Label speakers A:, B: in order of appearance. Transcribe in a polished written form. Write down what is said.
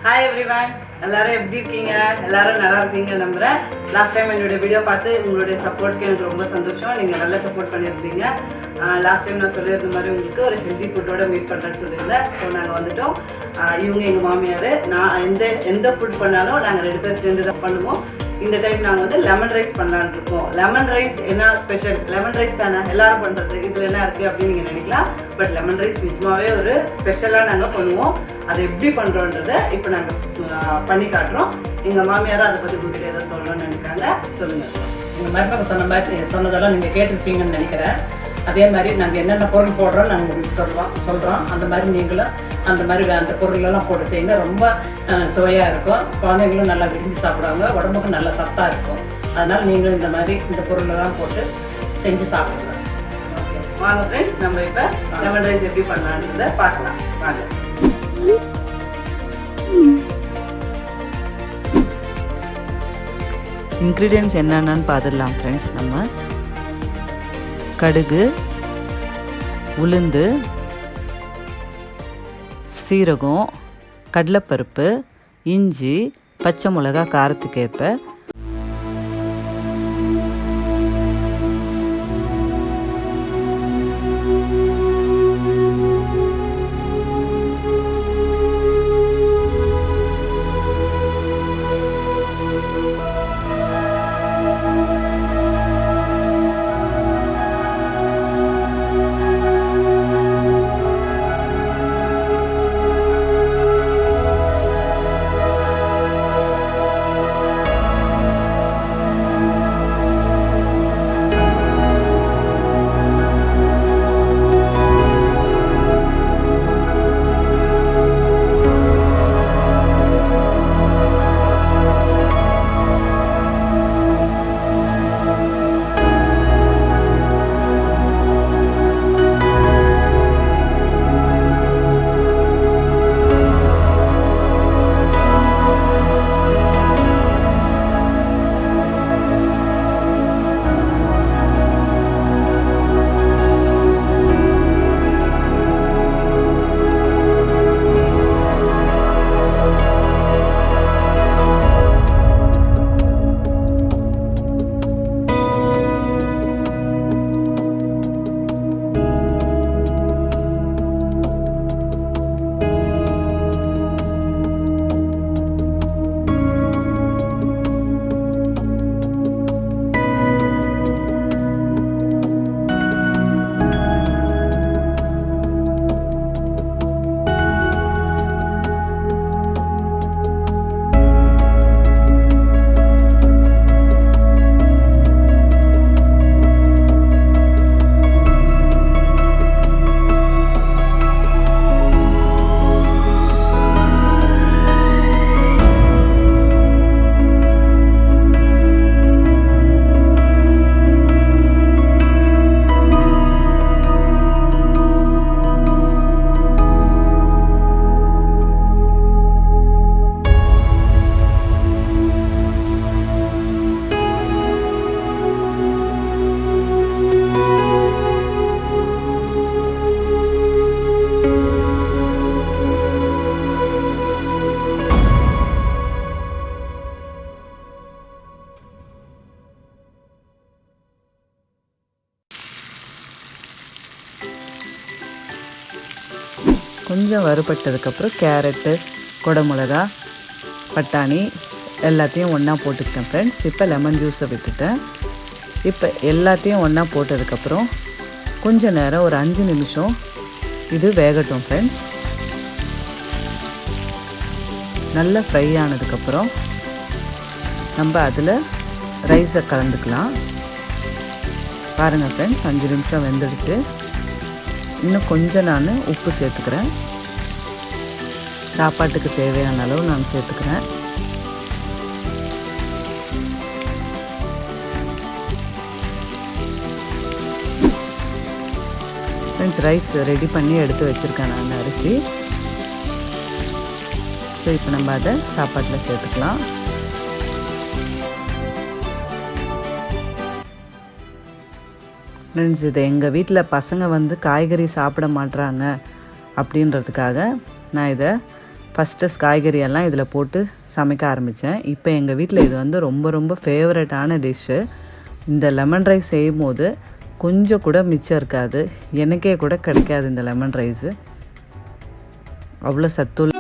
A: Hi everyone, எல்லாரும் எப்படி இருக்கீங்க? எல்லாரும் நல்லா இருக்கீங்க நம்புறேன். லாஸ்ட் டைம் என்னுடைய வீடியோ பார்த்து உங்களுடைய சப்போர்ட்க்கு எனக்கு ரொம்ப சந்தோஷம். நீங்கள் நல்லா சப்போர்ட் பண்ணியிருந்தீங்க. லாஸ்ட் டைம் நான் சொல்லியிருந்த மாதிரி உங்களுக்கு ஒரு ஹெல்தி ஃபுட்டோட மீட் பண்ணுறேன்னு சொல்லியிருந்தேன். ஸோ நாங்கள் வந்துட்டோம். இவங்க எங்கள் மாமியார். நான் எந்த ஃபுட் பண்ணாலும் நாங்கள் 2 பேர் சேர்ந்து தான் பண்ணுவோம். இந்த டைம் நாங்கள் வந்து லெமன் ரைஸ் பண்ணலான்னு இருக்கோம். லெமன் ரைஸ் என்ன ஸ்பெஷல்? லெமன் ரைஸ் தானே எல்லாரும் பண்ணுறது, இதில் என்ன இருக்குது அப்படின்னு நீங்கள் நினைக்கலாம். பட் லெமன் ரைஸ் நிஜமாவே ஒரு ஸ்பெஷலாக நாங்கள் பண்ணுவோம். அதை எப்படி பண்ணுறோன்றதை இப்போ நாங்கள் பண்ணி காட்டுறோம். எங்கள் மாமியாரும் அதை பற்றி உங்கள்கிட்ட ஏதோ சொல்லணும்னு நினைக்கிறாங்க. சொல்லுங்கள்.
B: எங்கள் மருமக சொன்னதெல்லாம் நீங்கள் கேட்டிருப்பீங்கன்னு நினைக்கிறேன். அதே மாதிரி நாங்கள் என்னென்ன பொருள் போடுறோம் நாங்கள் உங்களுக்கு சொல்கிறோம். அந்த மாதிரி நீங்களும் அந்த மாதிரி அந்த பொருளெல்லாம் போட்டு செய்யுங்க. ரொம்ப சுவையாக இருக்கும். குழந்தைங்களும் நல்லா விரும்பி சாப்பிடுவாங்க. உடம்புக்கு நல்ல சத்தாக இருக்கும். அதனால் நீங்களும் இந்த மாதிரி இந்த பொருளெல்லாம் போட்டு செஞ்சு சாப்பிடுங்க.
A: ஓகே, வாங்க ஃப்ரெண்ட்ஸ், நம்ம இப்போ லெமன் ரைஸ் எப்படி பண்ணலான்றதை பார்க்கலாம். வாங்க.
C: இன்க்ரீடியன்ட்ஸ் என்னென்னு பார்த்துடலாம் ஃப்ரெண்ட்ஸ். நம்ம கடுகு, உளுந்து, சீரகம், கடலைப்பருப்பு, இஞ்சி, பச்சை மிளகா காரத்துக்கேற்ப, கொஞ்சம் வறுபட்டதுக்கப்புறம் கேரட்டு, குடமிளகா, பட்டாணி எல்லாத்தையும் ஒன்றா போட்டுக்கிட்டேன் ஃப்ரெண்ட்ஸ். இப்போ லெமன் ஜூஸை விட்டுட்டேன். இப்போ எல்லாத்தையும் ஒன்றா போட்டதுக்கப்புறம் கொஞ்சம் நேரம் ஒரு 5 நிமிஷம் இது வேகட்டும் ஃப்ரெண்ட்ஸ். நல்லா ஃப்ரை ஆனதுக்கப்புறம் நம்ம அதில் ரைஸை கலந்துக்கலாம். பாருங்கள் ஃப்ரெண்ட்ஸ், 5 நிமிஷம் வெந்துடுச்சு. இன்னும் கொஞ்சம் நான் உப்பு சேர்த்துக்கிறேன். சாப்பாட்டுக்கு தேவையான அளவு நான் சேர்த்துக்கிறேன். ஃப்ரெண்ட்ஸ், ரைஸ் ரெடி பண்ணி எடுத்து வச்சுருக்கேன் நான் அரிசி. ஸோ இப்போ நம்ம அதை சாப்பாட்டில் சேர்த்துக்கலாம். ஃப்ரெண்ட்ஸ், இது எங்கள் வீட்டில் பசங்க வந்து காய்கறி சாப்பிட மாட்றாங்க அப்படின்றதுக்காக நான் இதை ஃபஸ்ட்டு காய்கறியெல்லாம் இதில் போட்டு சமைக்க ஆரம்பித்தேன். இப்போ எங்கள் வீட்டில் இது வந்து ரொம்ப ரொம்ப ஃபேவரட்டான டிஷ்ஷு. இந்த லெமன் ரைஸ் செய்யும் போது கொஞ்சம் கூட மிச்சம் இருக்காது. எனக்கே கூட கிடைக்காது இந்த லெமன் ரைஸு. அவ்வளோ சத்துள்ள